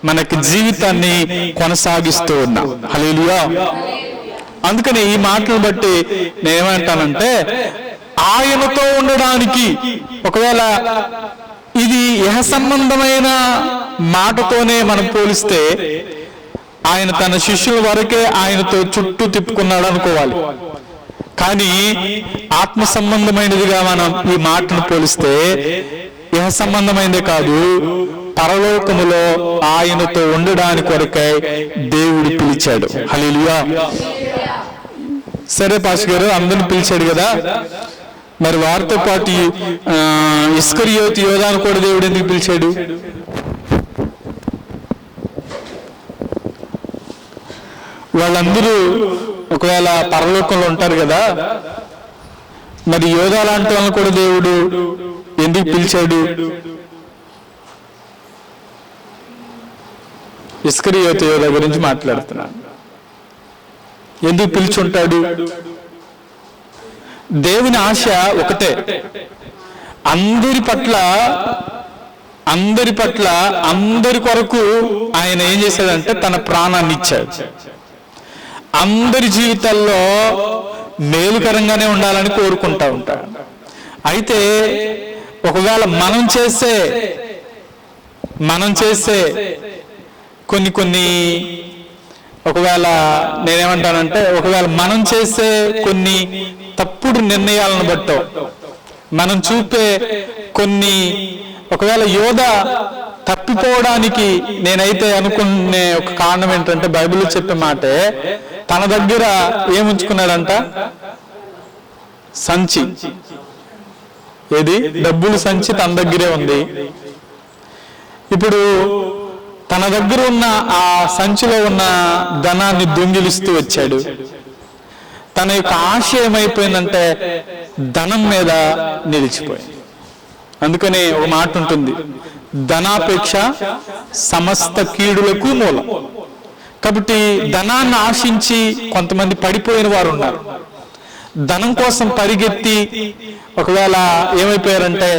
మనకి జీవితాన్ని కొనసాగిస్తూ ఉన్నాం. హల్లెలూయా. అందుకని ఈ మాటలు బట్టి నేనేమంటానంటే ఆయనతో ఉండడానికి, ఒకవేళ ఇది ఇహ సంబంధమైన మాటతోనే మనం పోలిస్తే ఆయన తన శిష్యుల వరకే ఆయనతో చుట్టూ తిప్పుకున్నాడు అనుకోవాలి. కానీ ఆత్మ సంబంధమైనదిగా మనం ఈ మాటను పోలిస్తే ఇహ సంబంధమైనదే కాదు, పరలోకములో ఆయనతో ఉండడానికి కొరకై దేవుడు పిలిచాడు. హల్లెలూయా. సరే పాస్టర్ గారు, అందరిని పిలిచాడు కదా, మరి వారితో పాటు ఇస్కరియోతు యోధాను కూడా దేవుడు ఎందుకు పిలిచాడు? వాళ్ళందరూ ఒకవేళ పరలోకంలో ఉంటారు కదా, మరి యోధా లాంటి వాళ్ళని కూడా దేవుడు ఎందుకు పిలిచాడు? ఇస్కరియోతు యోధా గురించి మాట్లాడుతున్నాను. ఎందుకు పిలిచుంటాడు? దేవుని ఆశ ఒకటే, అందరి పట్ల అందరి కొరకు ఆయన ఏం చేశాడంటే తన ప్రాణాన్ని ఇచ్చాడు. అందరి జీవితాల్లో మేలుకరంగానే ఉండాలని కోరుకుంటా ఉంటాడు. అయితే ఒకవేళ మనం చేసే కొన్ని ఒకవేళ నేనేమంటానంటే ఒకవేళ మనం చేసే కొన్ని తప్పుడు నిర్ణయాలను బట్టో, మనం చూపే కొన్ని, ఒకవేళ యోధ తప్పిపోవడానికి నేనైతే అనుకునే ఒక కారణం ఏంటంటే బైబిల్లో చెప్పే మాటే, తన దగ్గర ఏముంచుకున్నాడంట? సంచి. ఏది? డబ్బులు సంచి తన దగ్గరే ఉంది. ఇప్పుడు తన దగ్గర ఉన్న ఆ సంచిలో ఉన్న ధనాన్ని దొంగిలిస్తూ వచ్చాడు. తన యొక్క ఆశ ఏమైపోయిందంటే ధనం మీద నిలిచిపోయింది. అందుకనే ఒక మాట ఉంటుంది, ధనాపేక్ష సమస్త కీడులకు మూలం. కాబట్టి ధనాన్ని ఆశించి కొంతమంది పడిపోయిన వారు ఉన్నారు. ధనం కోసం పరిగెత్తి ఒకవేళ ఏమైపోయారంటే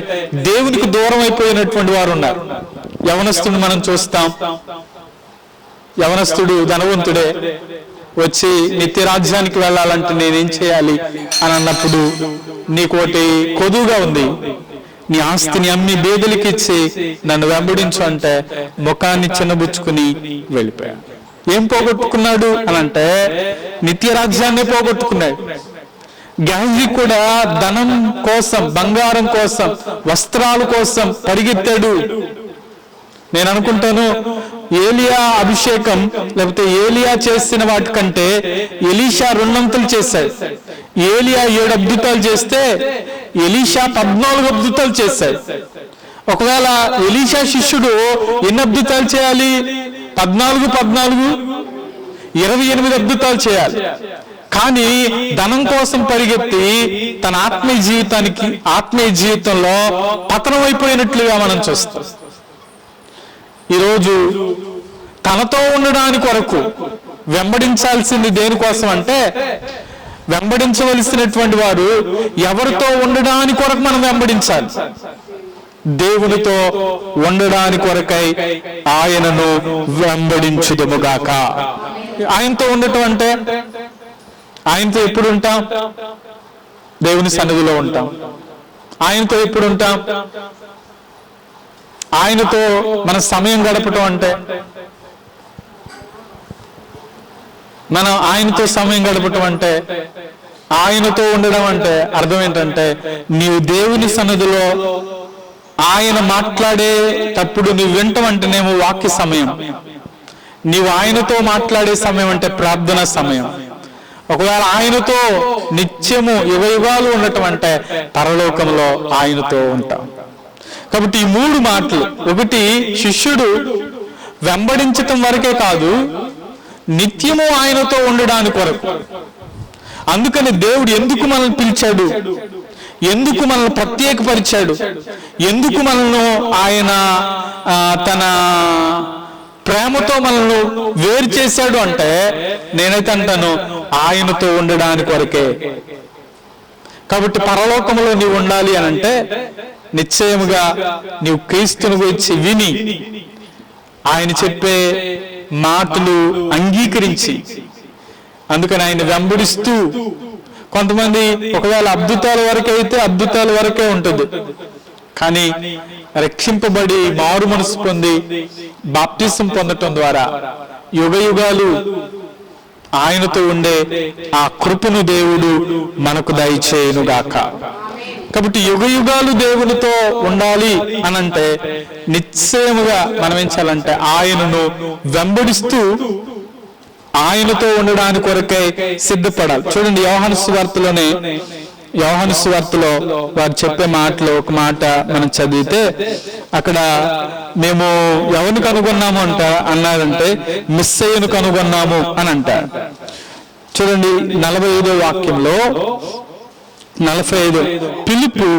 దేవునికి దూరం అయిపోయినటువంటి వారు ఉన్నారు. యవనస్తుడు మనం చూస్తాం, యవనస్తుడు ధనవంతుడే, వచ్చి నిత్య రాజ్యానికి వెళ్ళాలంటే నేనేం చేయాలి అని అన్నప్పుడు నీకు ఒకటి కొదువుగా ఉంది, నీ ఆస్తిని అమ్మి బేదలకి ఇచ్చి నన్ను వెంబడించు అంటే ముఖాన్ని చిన్నబుచ్చుకుని వెళ్ళిపోయాడు. ఏం పోగొట్టుకున్నాడు అని అంటే నిత్య రాజ్యాన్ని పోగొట్టుకున్నాడు. గేహజీ కూడా ధనం కోసం, బంగారం కోసం, వస్త్రాల కోసం పరిగెత్తాడు. నేను అనుకుంటాను ఏలియా అభిషేకం లేకపోతే ఏలియా చేసిన వాటికంటే ఎలీషా 2 అంతలు చేశాడు. ఏలియా 7 అద్భుతాలు చేస్తే ఎలీషా 14 అద్భుతాలు చేశాడు. ఒకవేళ ఎలీషా శిష్యుడు ఎన్ని అద్భుతాలు చేయాలి? 14 28 అద్భుతాలు చేయాలి. కానీ ధనం కోసం పరిగెత్తి తన ఆత్మీయ జీవితంలో పతనం అయిపోయినట్లుగా మనం చూస్తాం. ఈరోజు తనతో ఉండడానికి కొరకు వెంబడించాల్సింది దేనికోసం అంటే, వెంబడించవలసినటువంటి వారు ఎవరితో ఉండడానికి కొరకు మనం వెంబడించాలి? దేవునితో ఉండడానికి కొరకై ఆయనను వెంబడించుదుముగాక. ఆయనతో ఉండటం అంటే ఆయనతో ఎప్పుడు ఉంటాం? దేవుని సన్నిధిలో ఉంటాం. ఆయనతో ఎప్పుడు ఉంటాం? ఆయనతో మన సమయం గడపటం అంటే, మనం ఆయనతో సమయం గడపటం అంటే, ఆయనతో ఉండడం అంటే అర్థం ఏంటంటే, నీవు దేవుని సన్నిధిలో ఆయన మాట్లాడేటప్పుడు నువ్వు వింటం అంటేనేమో వాక్య సమయం, నీవు ఆయనతో మాట్లాడే సమయం అంటే ప్రార్థనా సమయం. ఒకవేళ ఆయనతో నిత్యము యుగయుగాలు ఉండటం అంటే పరలోకంలో ఆయనతో ఉంటాం. కాబట్టి ఈ 3 మాటలు, ఒకటి శిష్యుడు వెంబడించటం వరకే కాదు, నిత్యము ఆయనతో ఉండడానికి కొరకు. అందుకని దేవుడు ఎందుకు మనల్ని పిలిచాడు, ఎందుకు మనల్ని ప్రత్యేకపరిచాడు, ఎందుకు మనల్ని ఆయన తన ప్రేమతో మనల్ని వేరు చేశాడు అంటే, నేనైతే అంటాను ఆయనతో ఉండడానికి వరకే. కాబట్టి పరలోకంలో నీవు ఉండాలి అని అంటే నిశ్చయముగా నీవు క్రీస్తుని గురించి విని, ఆయన చెప్పే మాటలు అంగీకరించి, అందుకని ఆయన వెంబడిస్తూ, కొంతమంది ఒకవేళ అద్భుతాల వరకే అయితే అద్భుతాల వరకే ఉంటుంది, కానీ రక్షింపబడి మారు మనసు పొంది బాప్టిజం పొందటం ద్వారా యుగయుగాలు ఆయనతో ఉండే ఆ కృపను దేవుడు మనకు దయచేయునుగాక. కాబట్టి యుగయుగాలు దేవునితో ఉండాలి అనంటే నిశ్చయముగా మనం ఏం చేయాలంటే ఆయనను వెంబడిస్తూ ఆయనతో ఉండడానికి కొరకై సిద్ధపడాలి. చూడండి, యోహాను సువార్తలో వారు చెప్పే మాటలో ఒక మాట మనం చదివితే, అక్కడ మేము ఎవరిని కనుగొన్నాము అన్నారంటే మెస్సీయను కనుగొన్నాము అని అంటారు. చూడండి 45వ వాక్యంలో 45, ఫిలిప్పు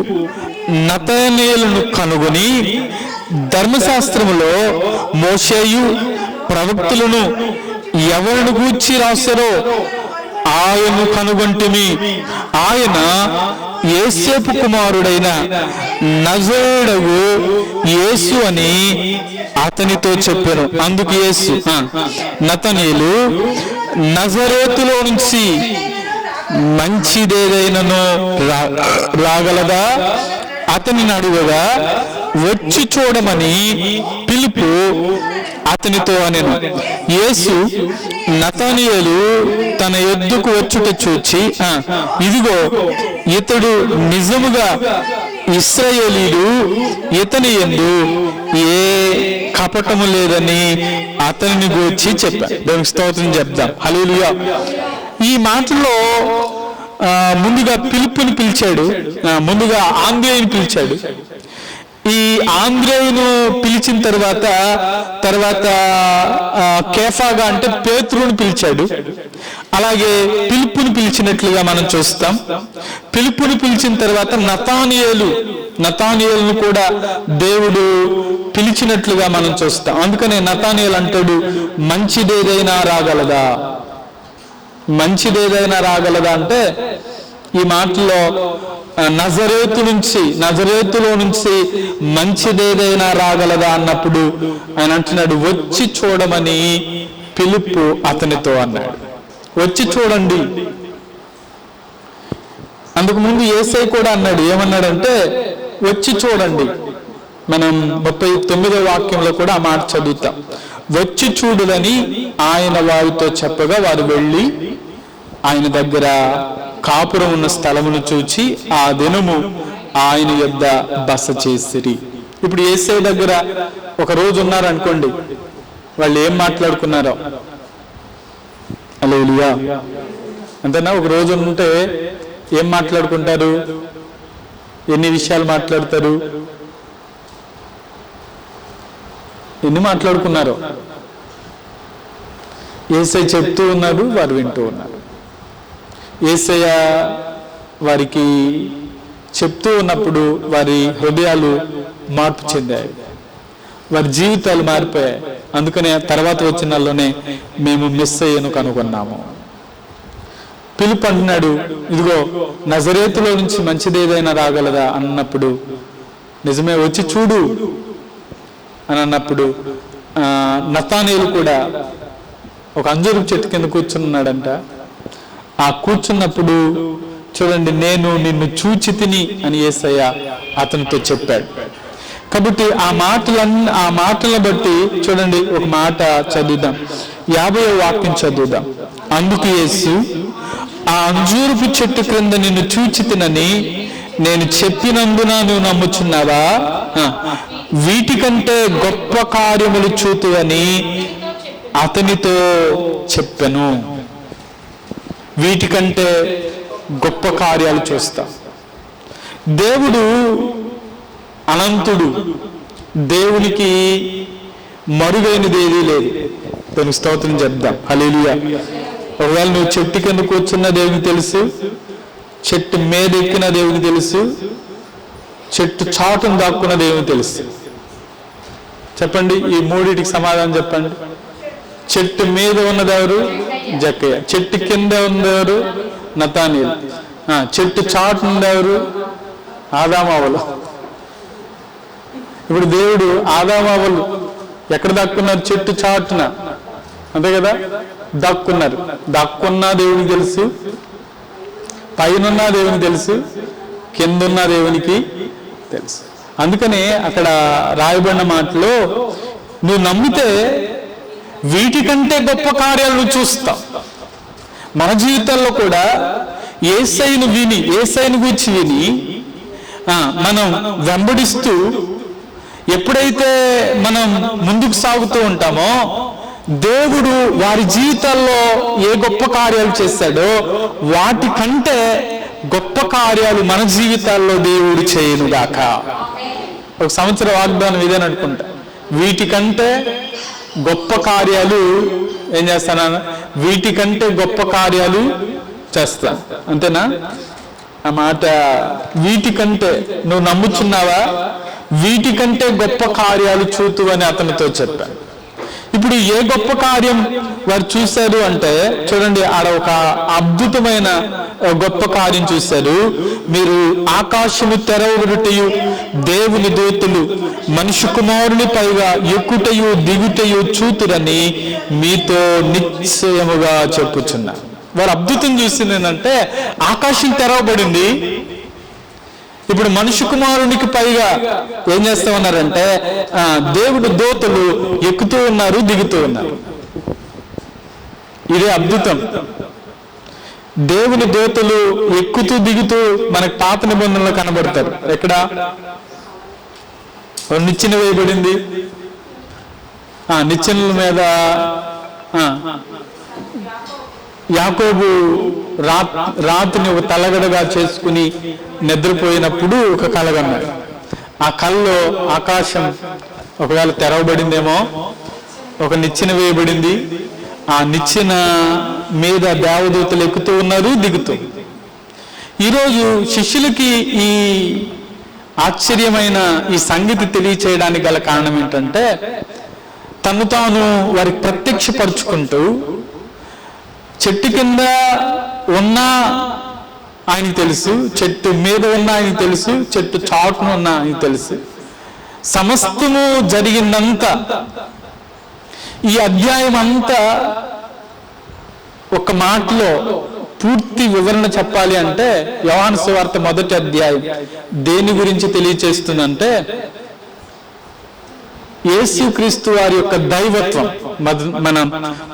నతనయేలును కనుగొని ధర్మశాస్త్రములో మోషేయు ప్రవక్తులను ఎవరిని గూర్చి రాశారో ఆయనను కనుగొంటిమి, ఆయన యోసేపు కుమారుడైన నజరేయుడగు యేసు అని అతనితో చెప్పాను. అందుకు యేసు, నతనయేలు నజరేతులో నుంచి మంచిదేదైనను రాగలదా అతనిని అడుగగా, వచ్చి చూడమని ఫిలిప్పు అతనితో అనెను. యేసు నతనయేలు తన యొద్దకు వచ్చుట చూచి, ఇదిగో ఇతడు నిజముగా ఇశ్రాయేలీయుడు, ఇతని యందు ఏ కపటము లేదని అతనిని గూర్చి చెప్పాను. దేవునికి స్తోత్రం చెప్దాం. హల్లెలూయా. ఈ మాటల్లో ముందుగా ఫిలిప్పుని పిలిచాడు, ముందుగా ఆంద్రేయుని పిలిచాడు. ఈ ఆంద్రేయును పిలిచిన తర్వాత కేఫాగా అంటే పేతురుని పిలిచాడు. అలాగే ఫిలిప్పుని పిలిచినట్లుగా మనం చూస్తాం. ఫిలిప్పుని పిలిచిన తర్వాత నతానియేలును కూడా దేవుడు పిలిచినట్లుగా మనం చూస్తాం. అందుకనే నతానియేలు అంటాడు, మంచిదేదైనా రాగలదా అంటే ఈ మాటలో నజరేతులో నుంచి మంచిదేదైనా రాగలదా అన్నప్పుడు ఆయన అంటున్నాడు, వచ్చి చూడమని ఫిలిప్పు అతనితో అన్నాడు. వచ్చి చూడండి. అందుకు ముందు యేసయ్య కూడా అన్నాడు. ఏమన్నాడంటే వచ్చి చూడండి. మనం 39వ వాక్యంలో కూడా ఆ మాట చదువుతాం. వచ్చి చూడులని ఆయన వారితో చెప్పగా వారు వెళ్ళి ఆయన దగ్గర కాపురం ఉన్న స్థలమును చూచి ఆ దినము ఆయన యొద్ద బస చేసిరి. ఇప్పుడు యేసయ్య దగ్గర ఒక రోజు ఉన్నారనుకోండి, వాళ్ళు ఏం మాట్లాడుకున్నారో. హల్లెలూయా. అంతేనా? ఒక రోజు ఉంటే ఏం మాట్లాడుకుంటారు? ఎన్ని విషయాలు మాట్లాడతారు? ఎన్ని మాట్లాడుకున్నారు? యేసయ్య చెప్తూ ఉన్నారు, వారు వింటూ ఉన్నారు. యేసయ్య వారికి చెప్తూ ఉన్నప్పుడు వారి హృదయాలు మార్పు చెందాయి, వారి జీవితాలు మారిపోయాయి. అందుకనే తర్వాత వచ్చినలోనే మేము మెస్సయ్యను కనుగొన్నాము. పిలుపు అంటున్నాడు, ఇదిగో నజరేతులో నుంచి మంచిదేదైనా రాగలదా అన్నప్పుడు, నిజమే వచ్చి చూడు అని అన్నప్పుడు నతానేలు కూడా ఒక అంజూరపు చెట్టు కింద కూర్చున్నాడంట. ఆ కూర్చున్నప్పుడు చూడండి, నేను నిన్ను చూచి తిని అని యేసయ్య అతనితో చెప్పాడు. కాబట్టి ఆ మాటలను బట్టి చూడండి, ఒక మాట చదువుదాం, 50వ వాక్యం చదువుదాం. అందుకు యేసు, ఆ అంజూరపు చెట్టు క్రింద నిన్ను చూచి తినని నేను చెప్పినందున నువ్వు నమ్ముచున్నావా? వీటికంటే గొప్ప కార్యములు చూతువని అతనితో చెప్పెను. వీటికంటే గొప్ప కార్యాలు చూస్తా. దేవుడు అనంతుడు, దేవునికి మరుగైనది ఏదీ లేదు. దానికి స్తోత్రం చెప్దాం. హల్లెలూయా. ఒకవేళ నువ్వు చెట్టు కింద కూర్చున్న దేవునికి తెలుసు, చెట్టు మీద ఎక్కిన దేవునికి తెలుసు, చెట్టు చాటును దాక్కున్న దేవునికి తెలుసు. చెప్పండి, ఈ మూడిటికి సమాధానం చెప్పండి. చెట్టు మీద ఉన్నదెవరు? జక్కయ్య. చెట్టు కింద ఉన్నదెవరు? నతానీయులు. చెట్టు చాటు ఉన్నదెవరు? ఆదామావలు. ఇప్పుడు దేవుడు ఆదామావలు ఎక్కడ దాక్కున్నారు? చెట్టు చాటున, అంతే కదా, దాక్కున్నారు. దాక్కున్న దేవునికి తెలుసు, పైనున్న దేవునికి తెలుసు, కిందున్న దేవునికి తెలుసు. అందుకనే అక్కడ రాయబడిన మాటలో, నువ్వు నమ్మితే వీటికంటే గొప్ప కార్యాలను చూస్తావు. మన జీవితాల్లో కూడా యేసయ్యను విని, యేసయ్యను గురించి విని మనం వెంబడిస్తూ ఎప్పుడైతే మనం ముందుకు సాగుతూ ఉంటామో, దేవుడు వారి జీవితాల్లో ఏ గొప్ప కార్యాలు చేశాడో వాటికంటే గొప్ప కార్యాలు మన జీవితాల్లో దేవుడు చేయనుగాక. ఒక సంవత్సర వాగ్దానం ఇదేననుకుంటా, వీటికంటే గొప్ప కార్యాలు ఏం చేస్తానా? వీటికంటే గొప్ప కార్యాలు చేస్తా. అంతేనా? ఆ మాట వీటికంటే నువ్వు నమ్ముచున్నావా? వీటికంటే గొప్ప కార్యాలు చూతు అని అతనితో చెప్పాను. ఇప్పుడు ఏ గొప్ప కార్యం వారు చూశారు అంటే, చూడండి, ఆడ ఒక అద్భుతమైన గొప్ప కార్యం చూశారు. మీరు ఆకాశము తెరవబడుటయు, దేవుని దూతలు మనిషి కుమారుని పైగా ఎక్కుటయు దిగుటయు చూతురని మీతో నిశ్చయముగా చెప్పుచున్నారు. వారు అద్భుతం చూసింది ఏంటంటే, ఆకాశం తెరవబడింది. ఇప్పుడు మనిషి కుమారునికి పైగా ఏం చేస్తా ఉన్నారంటే, దేవుడు దూతలు ఎక్కుతూ ఉన్నారు, దిగుతూ ఉన్నారు. ఇదే అద్భుతం. దేవుని దూతలు ఎక్కుతూ దిగుతూ మనకు పాత నిబంధనలు కనబడతారు. ఎక్కడ? నిచ్చెన వేయబడింది, నిచ్చెనల మీద యాకోబు రాత్రిని ఒక తలగడగా చేసుకుని నిద్రపోయినప్పుడు ఒక కలగన్నాడు. ఆ కల్లో ఆకాశం ఒకవేళ తెరవబడిందేమో, ఒక నిచ్చెన వేయబడింది. ఆ నిచ్చెన మీద దేవదూతలు ఎక్కుతూ ఉన్నారు, దిగుతూ. ఈరోజు శిష్యులకి ఈ ఆశ్చర్యమైన ఈ సంగతి తెలియచేయడానికి గల కారణం ఏంటంటే, తను తాను వారికి ప్రత్యక్షపరుచుకుంటూ, చెట్టు కింద ఉన్నా ఆయనకి తెలుసు, చెట్టు మీద ఉన్నా ఆయనకి తెలుసు, చెట్టు చాటున ఉన్నా ఆయనకి తెలుసు. సమస్తము జరిగిందంతా, ఈ అధ్యాయం అంతా ఒక మాటలో పూర్తి వివరణ చెప్పాలి అంటే, యోహాను సువార్త 1వ అధ్యాయం దేని గురించి తెలియచేస్తుందంటే, యేసుక్రీస్తు వారి యొక్క దైవత్వం. మనం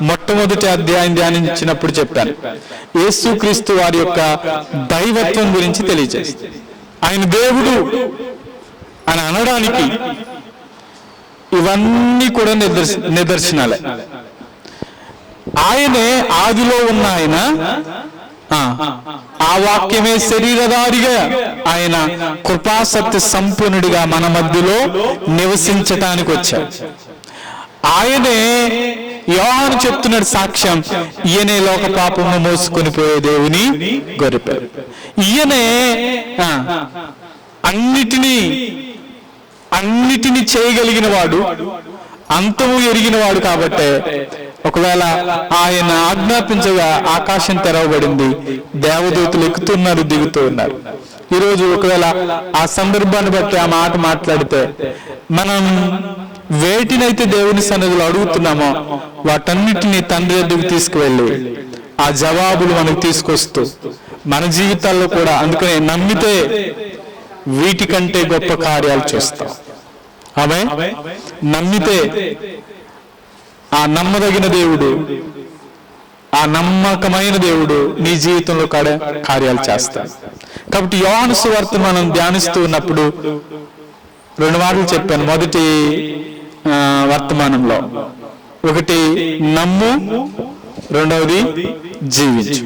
మొట్టమొదటి అధ్యాయం ధ్యానించినప్పుడు చెప్పాను, యేసుక్రీస్తు వారి యొక్క దైవత్వం గురించి తెలియజేస్తుంది. ఆయన దేవుడు అని అనడానికి ఇవన్నీ కూడా నిదర్శనాలే. ఆయనే ఆదిలో ఉన్న ఆయన, ఆ వాక్యమే శరీరధారిగా ఆయన కృపాసత్య సంపూర్ణుడిగా మన మధ్యలో నివసించటానికి వచ్చాడు. ఆయనే యోహాను చెప్తున్నాడు సాక్ష్యం, ఈయనే లోక పాపమును మోసుకొని పోయే దేవుని గొర్రె. ఈయనే అన్నిటినీ చేయగలిగిన వాడు, అంతము ఎరిగిన వాడు. కాబట్టే ఒకవేళ ఆయన ఆజ్ఞాపించగా ఆకాశం తెరవబడింది, దేవదూతలు ఎక్కుతున్నారు, దిగుతూ ఉన్నారు. ఈరోజు ఒకవేళ ఆ సందర్భాన్ని బట్టి ఆ మాట మాట్లాడితే, మనం వేటినైతే దేవుని సన్నిధిలో అడుగుతున్నామో వాటన్నిటినీ తండ్రి దగ్గరికి తీసుకువెళ్ళి ఆ జవాబులు మనకు తీసుకొస్తూ మన జీవితాల్లో కూడా, అందుకనే నమ్మితే వీటికంటే గొప్ప కార్యాలు చూస్తాం. ఆమె నమ్మితే ఆ నమ్మదగిన దేవుడు, ఆ నమ్మకమైన దేవుడు నీ జీవితంలో కార్యాలు చేస్తాడు. కాబట్టి యోహాను సువార్త మనం ధ్యానిస్తూ ఉన్నప్పుడు 2 మాటలు చెప్పాను. మొదటి వర్తమానంలో ఒకటి నమ్ము, రెండవది జీవించు.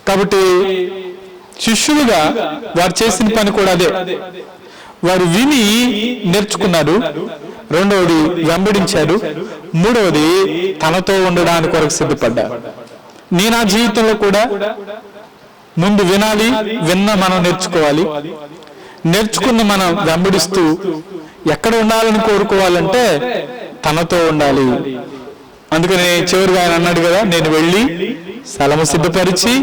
కాబట్టి శిష్యులుగా వారు చేసిన పని కూడా అదే. వారు విని నేర్చుకున్నారు, రెండవది వెంబడించారు, మూడవది తనతో ఉండడానికి కొరకు సిద్ధపడ్డారు. నేను ఆ జీవితంలో కూడా ముందు వినాలి, మనం నేర్చుకోవాలి, నేర్చుకున్న మనం వెంబడిస్తూ ఎక్కడ ఉండాలని కోరుకోవాలంటే తనతో ఉండాలి. అందుకని చివరిగా ఆయన అన్నాడు కదా, నేను వెళ్ళి స్థలము సిద్ధపరిచి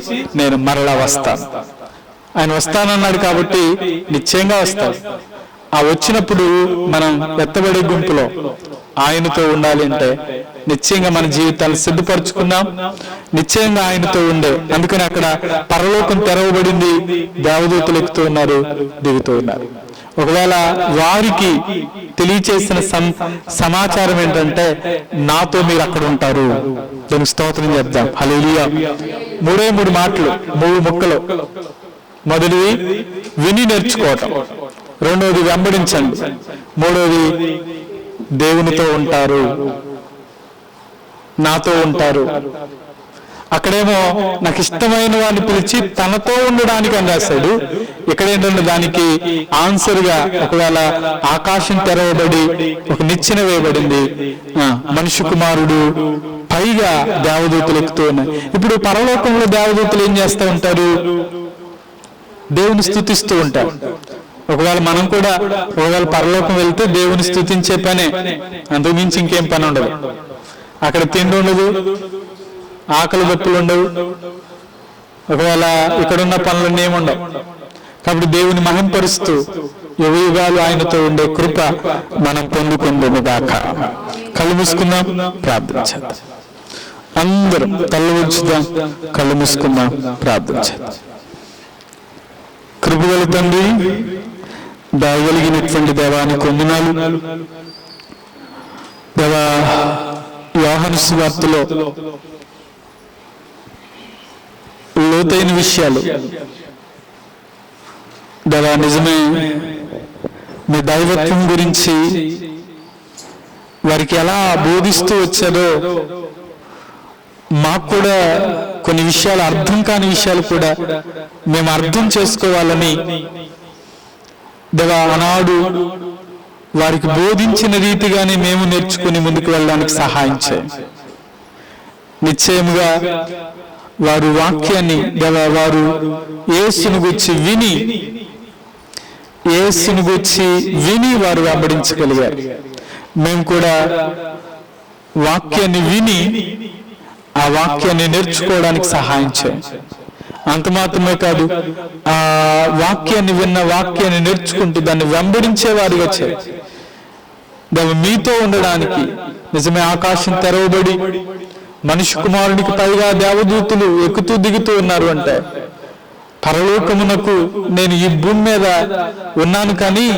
నేను మరలా వస్తాను. ఆయన వస్తానన్నాడు కాబట్టి నిశ్చయంగా వస్తాడు. ఆ వచ్చినప్పుడు మనం ఎత్తబడే గుంపులో ఆయనతో ఉండాలి అంటే నిశ్చయంగా మన జీవితాలు సిద్ధపరచుకున్నాం, నిశ్చయంగా ఆయనతో ఉండే. అందుకని అక్కడ పరలోకం తెరవబడింది, దేవదూతలు ఎక్కుతూ ఉన్నారు, దిగుతూ ఉన్నారు. ఒకవేళ వారికి తెలియచేసిన సమాచారం ఏంటంటే, నాతో మీరు అక్కడ ఉంటారు. దానికి స్తోత్రం చెప్దాం. హల్లెలూయా. 3 మాటలు, 3 ముక్కలు. మొదటిది విని నేర్చుకోవటం, రెండవది వెంబడించండి, మూడవది దేవునితో ఉంటారు, నాతో ఉంటారు. అక్కడేమో నాకు ఇష్టమైన వాడిని పిలిచి తనతో ఉండడానికి అని రాశాడు. ఇక్కడేంటంటే దానికి ఆన్సర్గా ఒకవేళ ఆకాశం తెరవబడి ఒక నిచ్చెన వేయబడింది, మనిషి కుమారుడు, పైగా దేవదూతలు ఎక్కుతూ ఉన్నాయి. ఇప్పుడు పరలోకంలో దేవదూతలు ఏం చేస్తూ ఉంటారు? దేవుని స్తుతిస్తూ ఉంటారు. ఒకవేళ మనం కూడా ఒకవేళ పరలోకం వెళ్తే దేవుని స్తుతించే పనే, అంతకుమించి ఇంకేం పని ఉండదు. అక్కడ తిండి ఉండదు, ఆకలి దప్పులు ఉండవు, ఒకవేళ ఇక్కడున్న పనులన్నీ ఏముండవు. కాబట్టి దేవుని మహింపరుస్తూ యుగయుగాలు ఆయనతో ఉండే కృప మనం పొందుకుందాము గాక. కళ్ళు మూసుకుందాం, ప్రార్థన చేద్దాం. అందరం తల ఉంచుదాం, కళ్ళు మూసుకుందాం, ప్రార్థన చేద్దాం. కృపగల తండ్రి, దయగలిగినటువంటి దేవానికి వందనాలు. దేవా, యోహాను సువార్తలో లోతైన విషయాలు దేవా, నిజమే మీ దైవత్వం గురించి వారికి ఎలా బోధిస్తూ వచ్చారో మాకు కూడా కొన్ని విషయాలు అర్థం కాని విషయాలు కూడా మేము అర్థం చేసుకోవాలని దేవా ఆనాడు వారికి బోధించిన రీతిగానే మేము నేర్చుకుని ముందుకు వెళ్ళడానికి సహాయం చేయండి. నిశ్చయముగా వారు వాక్యాన్ని దేవా వారు యేసును గురించి విని వారు వెంబడించగలిగారు. మేము కూడా వాక్యాన్ని విని ఆ వాక్యాన్ని నేర్చుకోవడానికి సహాయం చేయండి. అంత మాత్రమే కాదు, ఆ వాక్యాన్ని వాక్యాన్ని నేర్చుకుంటూ దాన్ని వెంబడించే వారిగా చేయండి. మీతో ఉండడానికి నిజమే ఆకాశం తెరవబడి మనిషి కుమారునికి పైగా దేవదూతలు ఎక్కుతూ దిగుతూ ఉన్నారు అంటే, పరలోకమునకు నేను ఈ భూమి మీద ఉన్నాను కానీ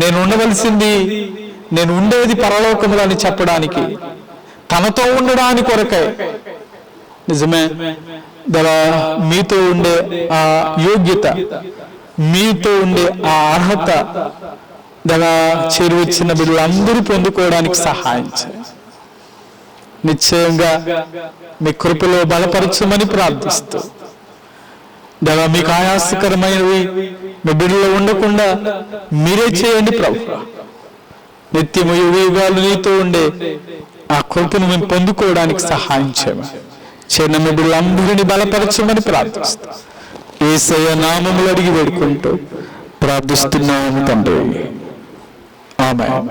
నేను ఉండవలసింది, నేను ఉండేది పరలోకములు అని చెప్పడానికి, తనతో ఉండడానికి కొరకై నిజమే మీతో ఉండే ఆ యోగ్యత, మీతో ఉండే ఆ అర్హత దేవా చేరువచ్చిన బిడ్డలందరూ పొందుకోవడానికి సహాయం చేయండి. నిశ్చయంగా మీ కృపలో బలపరచమని ప్రార్థిస్తూ, దేవా మీకు ఆయాసకరమైనవి మీ బిడ్డలో ఉండకుండా మీరే చేయండి ప్రభు. నిత్యము యుగాలు నీతో ఉండే ఆ కృపను మేము పొందుకోవడానికి సహాయం చేయమని చిన్న మీ బిడ్డలందరినీ బలపరచమని ప్రార్థిస్తూ యేసయ్య నామములు అడిగి వేడుకుంటూ ప్రార్థిస్తున్నాము తండ్రి. ఆమేన్.